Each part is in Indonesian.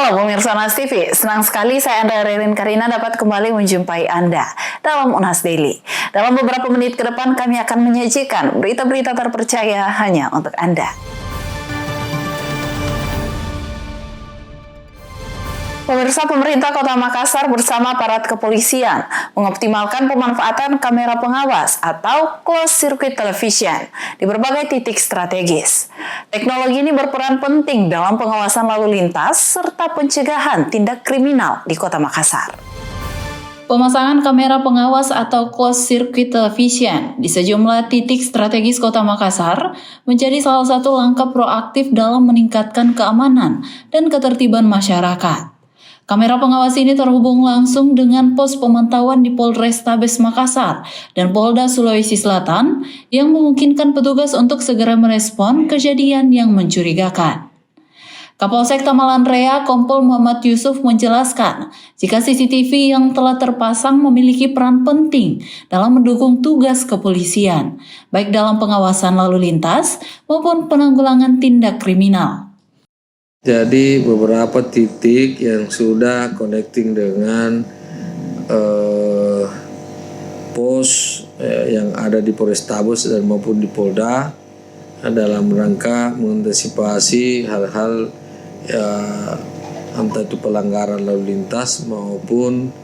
Halo pemirsa Unas TV, senang sekali saya Andrea Ririn Karina dapat kembali menjumpai Anda dalam Unas Daily. Dalam beberapa menit ke depan kami akan menyajikan berita-berita terpercaya hanya untuk Anda. Pemirsa, pemerintah Kota Makassar bersama aparat kepolisian mengoptimalkan pemanfaatan kamera pengawas atau closed circuit television di berbagai titik strategis. Teknologi ini berperan penting dalam pengawasan lalu lintas serta pencegahan tindak kriminal di Kota Makassar. Pemasangan kamera pengawas atau closed circuit television di sejumlah titik strategis Kota Makassar menjadi salah satu langkah proaktif dalam meningkatkan keamanan dan ketertiban masyarakat. Kamera pengawas ini terhubung langsung dengan pos pemantauan di Polrestabes Makassar dan Polda Sulawesi Selatan yang memungkinkan petugas untuk segera merespon kejadian yang mencurigakan. Kapolsek Tamalan Raya Kompol Muhammad Yusuf menjelaskan jika CCTV yang telah terpasang memiliki peran penting dalam mendukung tugas kepolisian, baik dalam pengawasan lalu lintas maupun penanggulangan tindak kriminal. Jadi beberapa titik yang sudah connecting dengan pos yang ada di Polrestabes dan maupun di Polda dalam rangka mengantisipasi hal-hal entah itu pelanggaran lalu lintas maupun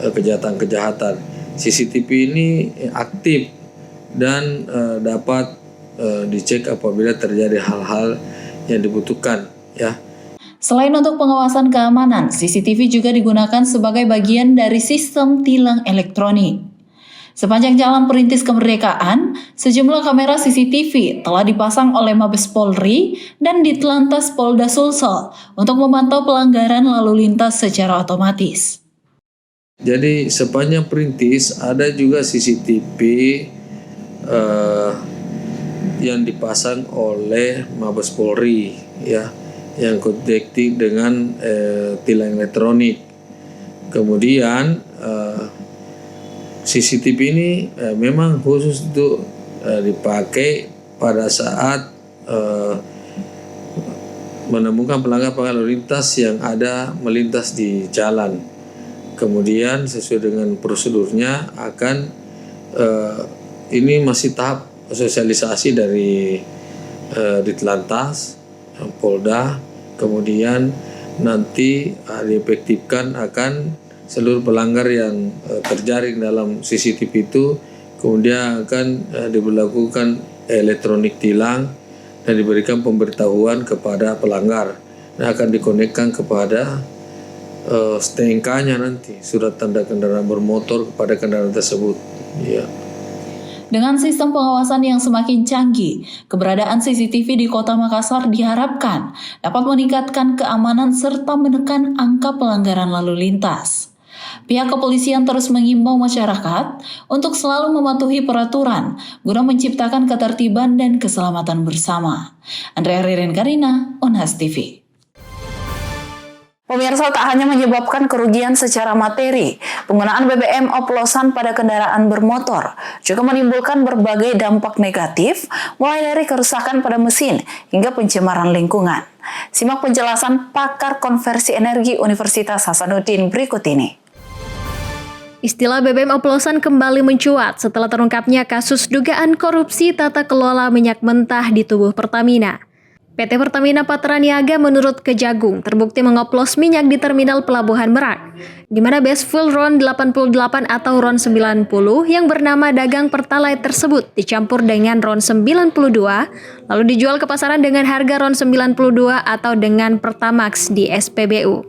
kejahatan-kejahatan. CCTV ini aktif dan dapat dicek apabila terjadi hal-hal yang dibutuhkan. Selain untuk pengawasan keamanan, CCTV juga digunakan sebagai bagian dari sistem tilang elektronik. Sepanjang Jalan Perintis Kemerdekaan, sejumlah kamera CCTV telah dipasang oleh Mabes Polri dan Ditlantas Polda Sulsel untuk memantau pelanggaran lalu lintas secara otomatis. Jadi sepanjang Perintis ada juga CCTV yang dipasang oleh Mabes Polri, yang connecting dengan tilang elektronik. Kemudian CCTV ini memang khusus untuk dipakai pada saat menemukan pelanggar lalu lintas yang ada melintas di jalan. Kemudian sesuai dengan prosedurnya akan ini masih tahap sosialisasi dari Ditlantas Polda, kemudian nanti diefektifkan akan seluruh pelanggar yang terjaring dalam CCTV itu, kemudian akan diberlakukan elektronik tilang dan diberikan pemberitahuan kepada pelanggar dan akan dikonekkan kepada STNK-nya nanti, surat tanda kendaraan bermotor kepada kendaraan tersebut. Dengan sistem pengawasan yang semakin canggih, keberadaan CCTV di Kota Makassar diharapkan dapat meningkatkan keamanan serta menekan angka pelanggaran lalu lintas. Pihak kepolisian terus mengimbau masyarakat untuk selalu mematuhi peraturan guna menciptakan ketertiban dan keselamatan bersama. Andrea Ririn Karina, Unas TV. Pemirsa, tak hanya menyebabkan kerugian secara materi, penggunaan BBM oplosan pada kendaraan bermotor juga menimbulkan berbagai dampak negatif, mulai dari kerusakan pada mesin hingga pencemaran lingkungan. Simak penjelasan pakar konversi energi Universitas Hasanuddin berikut ini. Istilah BBM oplosan kembali mencuat setelah terungkapnya kasus dugaan korupsi tata kelola minyak mentah di tubuh Pertamina. PT Pertamina Patraniaga menurut Kejagung terbukti mengoplos minyak di terminal Pelabuhan Merak, di mana base fuel RON 88 atau RON 90 yang bernama dagang Pertalite tersebut dicampur dengan RON 92, lalu dijual ke pasaran dengan harga RON 92 atau dengan Pertamax di SPBU.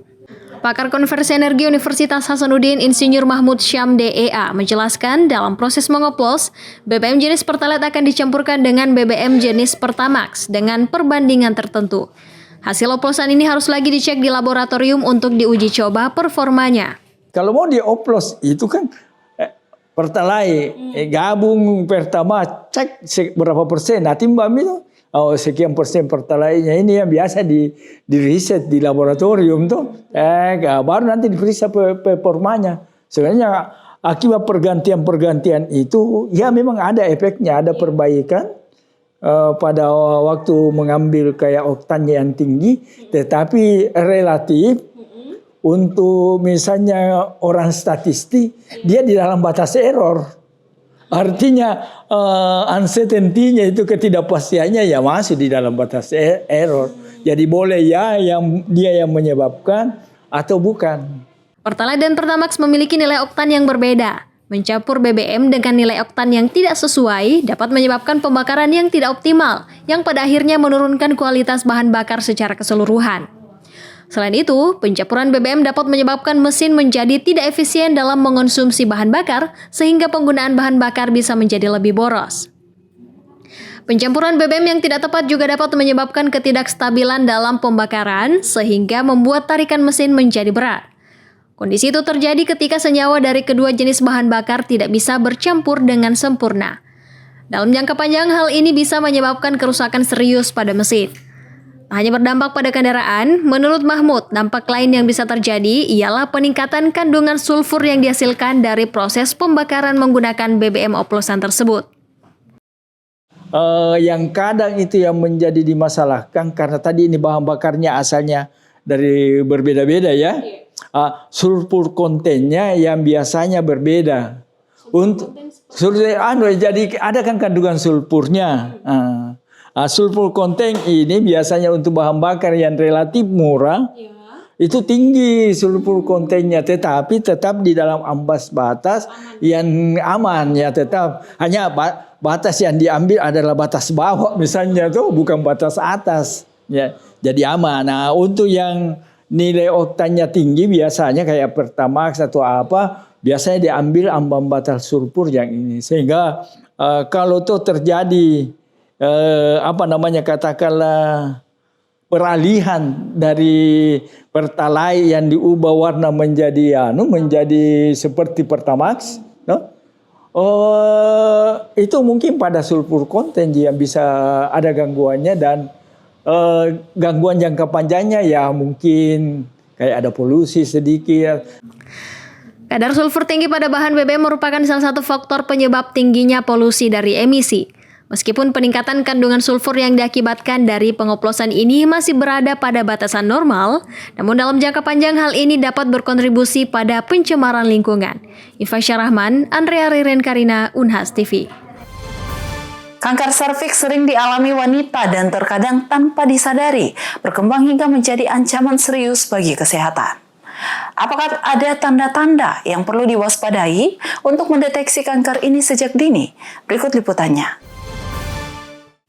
Pakar konversi energi Universitas Hasanuddin Insinyur Mahmud Syam DEA menjelaskan dalam proses mengoplos, BBM jenis Pertalite akan dicampurkan dengan BBM jenis Pertamax dengan perbandingan tertentu. Hasil oplosan ini harus lagi dicek di laboratorium untuk diuji coba performanya. Kalau mau dioplos itu kan Pertalite gabung Pertamax, cek berapa persen, nah timbang itu sekian persen Pertalite-nya ini yang biasa di riset di laboratorium tuh, baru nanti diperiksa performanya. Sebenarnya akibat pergantian itu ya memang ada efeknya, ada perbaikan pada waktu mengambil kayak oktannya yang tinggi, tetapi relatif untuk misalnya orang statistik, dia di dalam batas error. Artinya uncertainty-nya itu ketidakpastiannya ya masih di dalam batas error. Jadi boleh ya dia yang menyebabkan atau bukan. Pertalite dan Pertamax memiliki nilai oktan yang berbeda. Mencampur BBM dengan nilai oktan yang tidak sesuai dapat menyebabkan pembakaran yang tidak optimal, yang pada akhirnya menurunkan kualitas bahan bakar secara keseluruhan. Selain itu, pencampuran BBM dapat menyebabkan mesin menjadi tidak efisien dalam mengonsumsi bahan bakar, sehingga penggunaan bahan bakar bisa menjadi lebih boros. Pencampuran BBM yang tidak tepat juga dapat menyebabkan ketidakstabilan dalam pembakaran, sehingga membuat tarikan mesin menjadi berat. Kondisi itu terjadi ketika senyawa dari kedua jenis bahan bakar tidak bisa bercampur dengan sempurna. Dalam jangka panjang, hal ini bisa menyebabkan kerusakan serius pada mesin. Tak hanya berdampak pada kendaraan, menurut Mahmud, dampak lain yang bisa terjadi ialah peningkatan kandungan sulfur yang dihasilkan dari proses pembakaran menggunakan BBM oplosan tersebut. Yang kadang itu yang menjadi dimasalahkan karena tadi ini bahan bakarnya asalnya dari berbeda-beda ya. Sulfur kontennya yang biasanya berbeda. Jadi ada kan kandungan sulfurnya. Sulfur konten ini biasanya untuk bahan bakar yang relatif murah, itu tinggi sulfur kontennya, tetapi tetap di dalam ambang batas yang aman ya, tetap hanya batas yang diambil adalah batas bawah misalnya tuh, bukan batas atas ya, jadi aman. Nah untuk yang nilai oktannya tinggi biasanya kayak Pertamax atau apa, biasanya diambil ambang batas sulfur yang ini, sehingga kalau tuh terjadi katakanlah peralihan dari Pertalite yang diubah warna menjadi menjadi seperti Pertamax, no? Itu mungkin pada sulfur konten yang bisa ada gangguannya, dan gangguan jangka panjangnya ya mungkin kayak ada polusi sedikit. Kadar sulfur tinggi pada bahan BBM merupakan salah satu faktor penyebab tingginya polusi dari emisi. Meskipun peningkatan kandungan sulfur yang diakibatkan dari pengoplosan ini masih berada pada batasan normal, namun dalam jangka panjang hal ini dapat berkontribusi pada pencemaran lingkungan. Iva Syarahman, Andrea Riren Karina, Unhas TV. Kanker serviks sering dialami wanita dan terkadang tanpa disadari berkembang hingga menjadi ancaman serius bagi kesehatan. Apakah ada tanda-tanda yang perlu diwaspadai untuk mendeteksi kanker ini sejak dini? Berikut liputannya.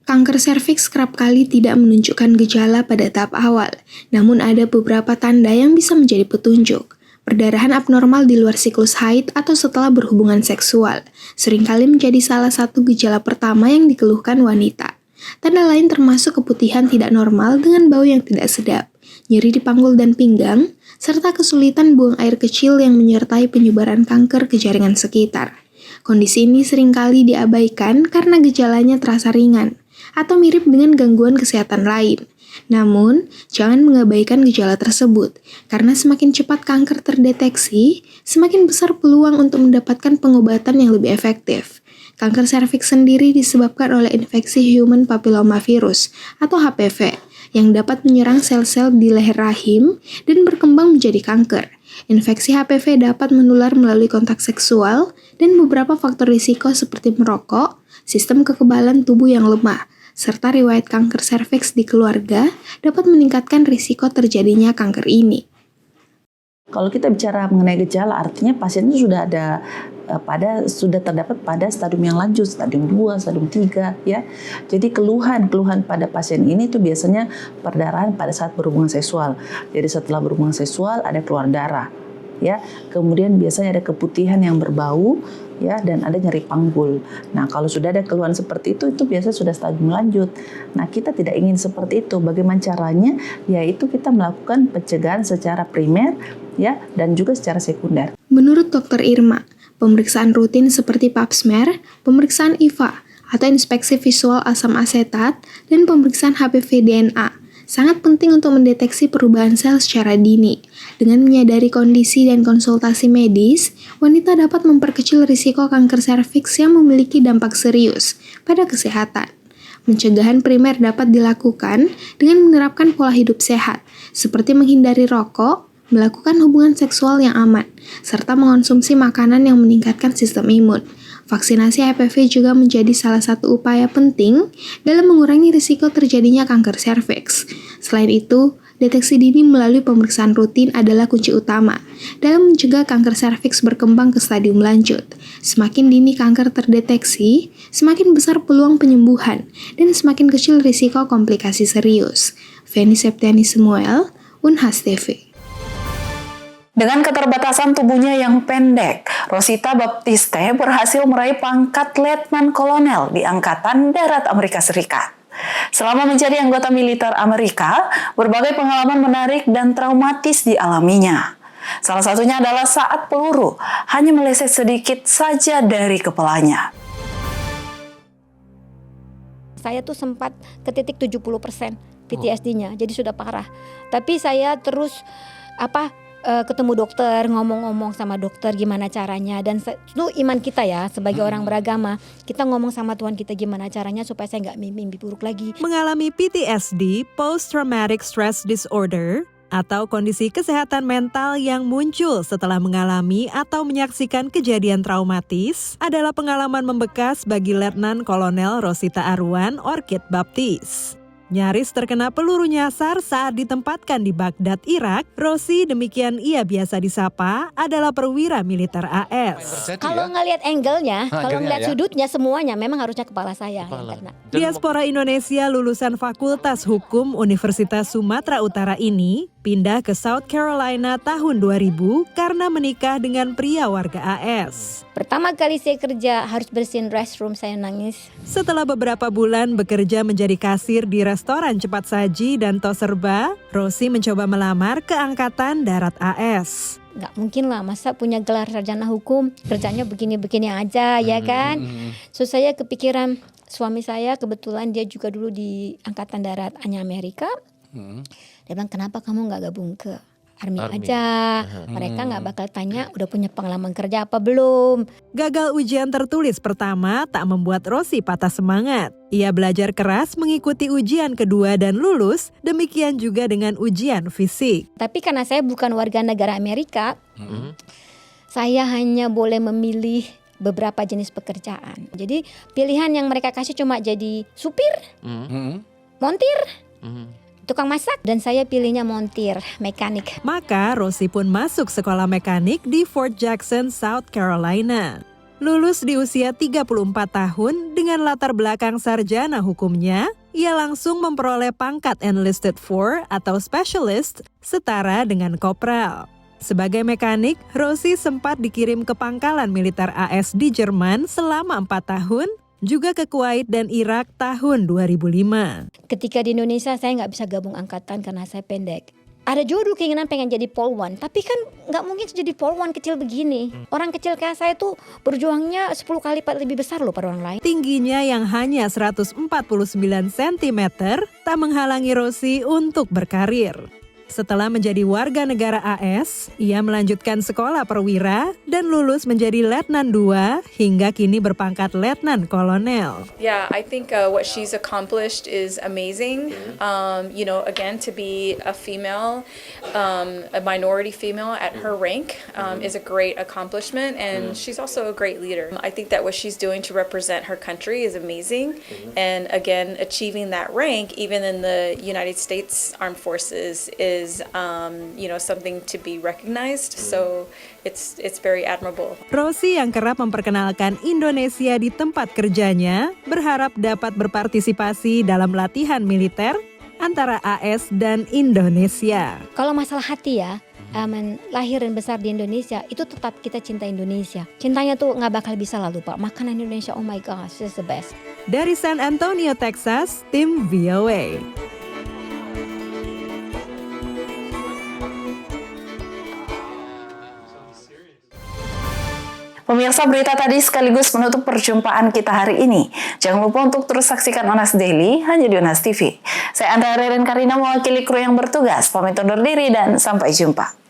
Kanker serviks kerap kali tidak menunjukkan gejala pada tahap awal, namun ada beberapa tanda yang bisa menjadi petunjuk. Perdarahan abnormal di luar siklus haid atau setelah berhubungan seksual seringkali menjadi salah satu gejala pertama yang dikeluhkan wanita. Tanda lain termasuk keputihan tidak normal dengan bau yang tidak sedap, nyeri di panggul dan pinggang, serta kesulitan buang air kecil yang menyertai penyebaran kanker ke jaringan sekitar. Kondisi ini seringkali diabaikan karena gejalanya terasa ringan atau mirip dengan gangguan kesehatan lain. Namun, jangan mengabaikan gejala tersebut, karena semakin cepat kanker terdeteksi, semakin besar peluang untuk mendapatkan pengobatan yang lebih efektif. Kanker serviks sendiri disebabkan oleh infeksi human papillomavirus atau HPV, yang dapat menyerang sel-sel di leher rahim dan berkembang menjadi kanker. Infeksi HPV dapat menular melalui kontak seksual dan beberapa faktor risiko seperti merokok, sistem kekebalan tubuh yang lemah, serta riwayat kanker serviks di keluarga dapat meningkatkan risiko terjadinya kanker ini. Kalau kita bicara mengenai gejala, artinya pasien itu sudah terdapat pada stadium yang lanjut, stadium 2, stadium 3 ya. Jadi keluhan pada pasien ini itu biasanya perdarahan pada saat berhubungan seksual. Jadi setelah berhubungan seksual ada keluar darah ya. Kemudian biasanya ada keputihan yang berbau ya, dan ada nyeri panggul. Nah, kalau sudah ada keluhan seperti itu biasanya sudah stadium lanjut. Nah, kita tidak ingin seperti itu. Bagaimana caranya? Yaitu kita melakukan pencegahan secara primer ya, dan juga secara sekunder. Menurut Dr. Irma, pemeriksaan rutin seperti pap smear, pemeriksaan IVA atau inspeksi visual asam asetat, dan pemeriksaan HPV DNA sangat penting untuk mendeteksi perubahan sel secara dini. Dengan menyadari kondisi dan konsultasi medis, wanita dapat memperkecil risiko kanker serviks yang memiliki dampak serius pada kesehatan. Pencegahan primer dapat dilakukan dengan menerapkan pola hidup sehat, seperti menghindari rokok, melakukan hubungan seksual yang aman, serta mengonsumsi makanan yang meningkatkan sistem imun. Vaksinasi HPV juga menjadi salah satu upaya penting dalam mengurangi risiko terjadinya kanker serviks. Selain itu, deteksi dini melalui pemeriksaan rutin adalah kunci utama dalam mencegah kanker serviks berkembang ke stadium lanjut. Semakin dini kanker terdeteksi, semakin besar peluang penyembuhan dan semakin kecil risiko komplikasi serius. Feni Septiani Samuel, Unhas TV. Dengan keterbatasan tubuhnya yang pendek, Rosita Baptiste berhasil meraih pangkat Letnan Kolonel di Angkatan Darat Amerika Serikat. Selama menjadi anggota militer Amerika, berbagai pengalaman menarik dan traumatis dialaminya. Salah satunya adalah saat peluru hanya meleset sedikit saja dari kepalanya. Saya tuh sempat ke titik 70% PTSD-nya, jadi sudah parah. Tapi saya terus ketemu dokter, ngomong-ngomong sama dokter gimana caranya, dan itu iman kita ya sebagai orang beragama, kita ngomong sama Tuhan kita gimana caranya supaya saya nggak mimpi buruk lagi. Mengalami PTSD, Post Traumatic Stress Disorder, atau kondisi kesehatan mental yang muncul setelah mengalami atau menyaksikan kejadian traumatis, adalah pengalaman membekas bagi Letnan Kolonel Rosita Arwan Orchid Baptiste. Nyaris terkena peluru nyasar saat ditempatkan di Baghdad, Irak, Rosi, demikian ia biasa disapa, adalah perwira militer AS. Kalau ngelihat angle-nya, kalau ngelihat sudutnya semuanya memang harusnya kepala saya yang kena. Diaspora Indonesia lulusan Fakultas Hukum Universitas Sumatera Utara ini pindah ke South Carolina tahun 2000 karena menikah dengan pria warga AS. Pertama kali saya kerja harus bersihin restroom, saya nangis. Setelah beberapa bulan bekerja menjadi kasir di restoran cepat saji dan tos serba, Rosi mencoba melamar ke Angkatan Darat AS. Nggak mungkin lah, masa punya gelar sarjana hukum, kerjanya begini-begini aja, ya kan? So saya kepikiran, suami saya kebetulan dia juga dulu di Angkatan Darat Amerika. Dia bilang, kenapa kamu nggak gabung ke Army aja? Mereka nggak bakal tanya udah punya pengalaman kerja apa belum. Gagal ujian tertulis pertama tak membuat Rosi patah semangat. Ia belajar keras mengikuti ujian kedua dan lulus, demikian juga dengan ujian fisik. Tapi karena saya bukan warga negara Amerika, saya hanya boleh memilih beberapa jenis pekerjaan. Jadi pilihan yang mereka kasih cuma jadi supir, montir, tukang masak, dan saya pilihnya montir, mekanik. Maka Rosi pun masuk sekolah mekanik di Fort Jackson, South Carolina. Lulus di usia 34 tahun dengan latar belakang sarjana hukumnya, ia langsung memperoleh pangkat Enlisted 4 atau Specialist setara dengan kopral. Sebagai mekanik, Rosi sempat dikirim ke pangkalan militer AS di Jerman selama 4 tahun, juga ke Kuwait dan Irak tahun 2005. Ketika di Indonesia saya nggak bisa gabung angkatan karena saya pendek. Ada juga dulu keinginan pengen jadi polwan, tapi kan nggak mungkin jadi polwan kecil begini. Orang kecil kayak saya tuh berjuangnya 10 kali lipat lebih besar loh pada orang lain. Tingginya yang hanya 149 cm tak menghalangi Rosi untuk berkarir. Setelah menjadi warga negara AS, ia melanjutkan sekolah perwira dan lulus menjadi Letnan 2 hingga kini berpangkat Letnan Kolonel. Yeah, I think what she's accomplished is amazing. Again, to be a female, a minority female at her rank is a great accomplishment, and she's also a great leader. I think that what she's doing to represent her country is amazing, and again, achieving that rank, even in the United States Armed Forces, is something to be recognized. So it's very admirable. Rosi yang kerap memperkenalkan Indonesia di tempat kerjanya berharap dapat berpartisipasi dalam latihan militer antara AS dan Indonesia. Kalau masalah hati ya, lahir dan besar di Indonesia, itu tetap kita cinta Indonesia. Cintanya tuh nggak bakal bisa lah lupa. Makanan Indonesia, oh my gosh, it's the best. Dari San Antonio, Texas, tim VOA. Pemirsa, berita tadi sekaligus menutup perjumpaan kita hari ini. Jangan lupa untuk terus saksikan Unas Daily hanya di Unas TV. Saya Andra Reren Karina mewakili kru yang bertugas. Pamit undur diri dan sampai jumpa.